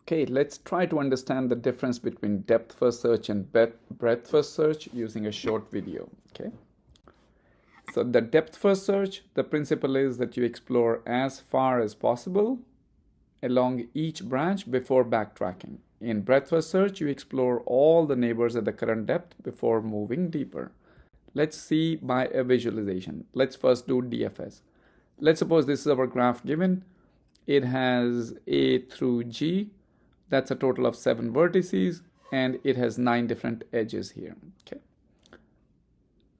Okay, let's try to understand the difference between depth first search and breadth first search using a short video. Okay, so the depth first search, the principle is that you explore as far as possible along each branch before backtracking. In breadth first search, you explore all the neighbors at the current depth before moving deeper. Let's see by a visualization. Let's first do DFS. Let's suppose this is our graph given. It has A through G. That's a total of 7 vertices, and it has 9 different edges here. Okay.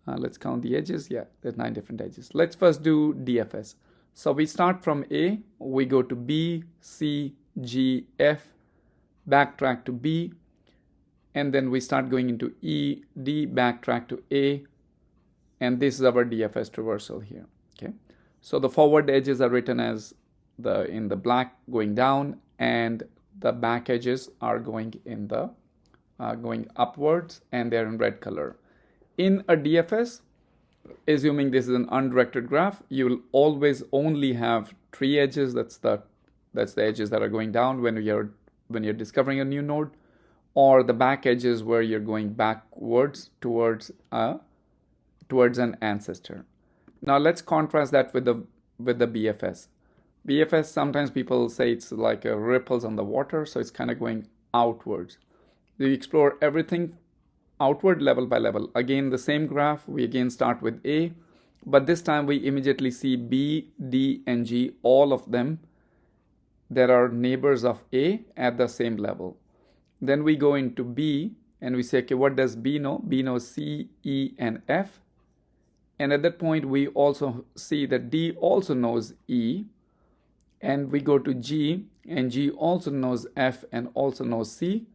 Let's count the edges. Yeah, there's 9 different edges. Let's first do DFS. So we start from A, we go to B, C, G, F, backtrack to B, and then we start going into E, D, backtrack to A, and this is our DFS traversal here. Okay. So the forward edges are written as in the black going down, and the back edges are going in the going upwards, and they're in red color. In a DFS, assuming this is an undirected graph, you will always only have 3 edges. That's the edges that are going down when you're discovering a new node, or the back edges where you're going backwards towards an ancestor. Now let's contrast that with the BFS. BFS, sometimes people say it's like ripples on the water, so it's kind of going outwards. You explore everything outward level by level. Again, the same graph, we again start with A, but this time we immediately see B, D, and G, all of them. There are neighbors of A at the same level. Then we go into B, and we say, okay, what does B know? B knows C, E, and F. And at that point, we also see that D also knows E. And we go to G, and G also knows F and also knows C.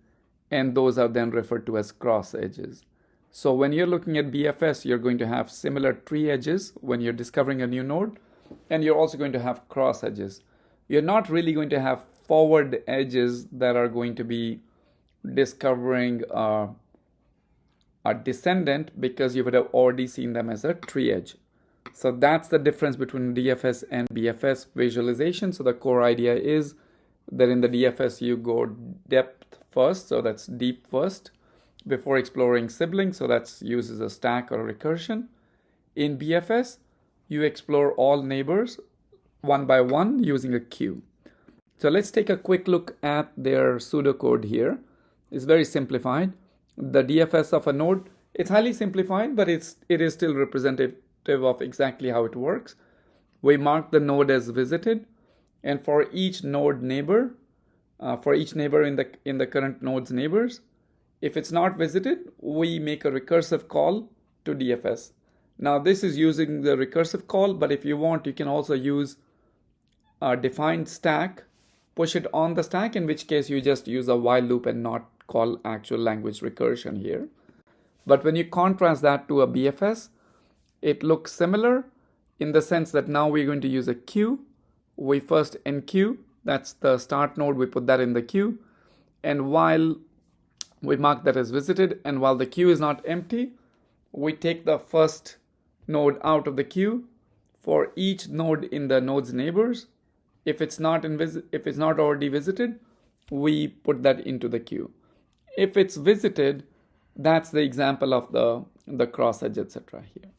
And those are then referred to as cross edges. So when you're looking at BFS, you're going to have similar tree edges when you're discovering a new node, and you're also going to have cross edges. You're not really going to have forward edges that are going to be discovering a descendant, because you would have already seen them as a tree edge. So that's the difference between DFS and BFS visualization. So the core idea is that in the DFS, you go depth first, so that's deep first, before exploring siblings, so that uses a stack or a recursion. In BFS, you explore all neighbors one by one using a queue. So let's take a quick look at their pseudocode here. It's very simplified. The DFS of a node, it's highly simplified, but it is still representative of exactly how it works. We mark the node as visited, and for each node neighbor, for each neighbor in the current node's neighbors, if it's not visited, we make a recursive call to DFS. Now this is using the recursive call, but if you want, you can also use a defined stack, push it on the stack, in which case you just use a while loop and not call actual language recursion here. But when you contrast that to a BFS, it looks similar in the sense that now we're going to use a queue. We first enqueue, that's the start node, we put that in the queue. And while we mark that as visited, and while the queue is not empty, we take the first node out of the queue for each node in the node's neighbors. If it's not already visited, we put that into the queue. If it's visited, that's the example of the cross edge, etc. here.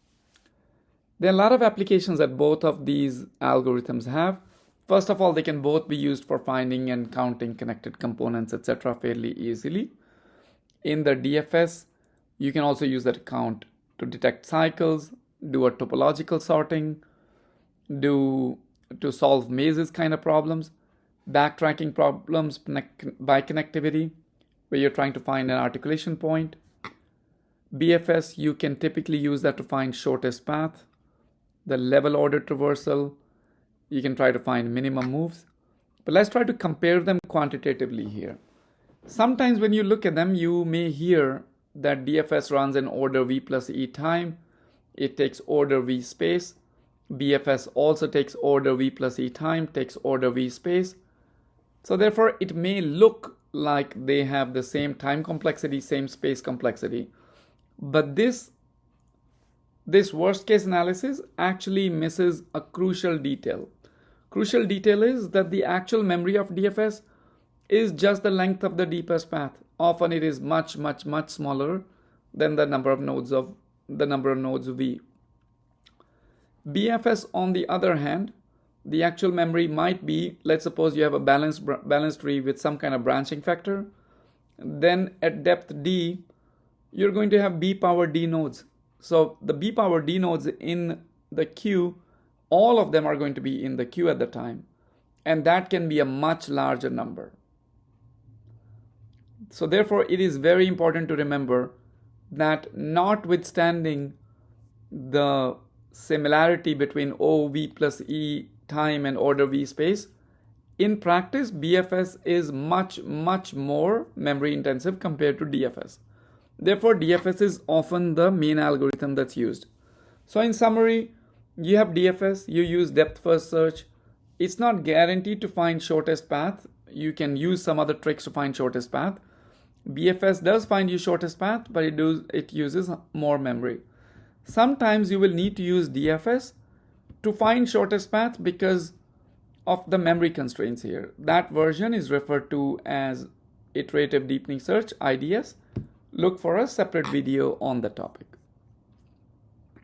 There are a lot of applications that both of these algorithms have. First of all, they can both be used for finding and counting connected components, etc. fairly easily. In the DFS, you can also use that to count, to detect cycles, do a topological sorting, to solve mazes kind of problems, backtracking problems by connectivity, where you're trying to find an articulation point. BFS, you can typically use that to find shortest path, the level order traversal. You can try to find minimum moves. But let's try to compare them quantitatively here. Sometimes when you look at them, you may hear that DFS runs in order V plus E time. It takes order V space. BFS also takes order V plus E time, takes order V space. So therefore, it may look like they have the same time complexity, same space complexity. But this worst case analysis actually misses a crucial detail. Crucial detail is that the actual memory of DFS is just the length of the deepest path. Often it is much, much, much smaller than the number of nodes V. BFS, on the other hand, the actual memory might be, let's suppose you have a balanced tree with some kind of branching factor. Then at depth D, you're going to have B power D nodes. So the B power D nodes in the queue, all of them are going to be in the queue at the time. And that can be a much larger number. So therefore, it is very important to remember that notwithstanding the similarity between OV plus E time and order V space, in practice, BFS is much, much more memory intensive compared to DFS. Therefore, DFS is often the main algorithm that's used. So in summary, you have DFS, you use depth first search. It's not guaranteed to find shortest path. You can use some other tricks to find shortest path. BFS does find you shortest path, but it uses more memory. Sometimes you will need to use DFS to find shortest path because of the memory constraints here. That version is referred to as iterative deepening search, IDS. Look for a separate video on the topic.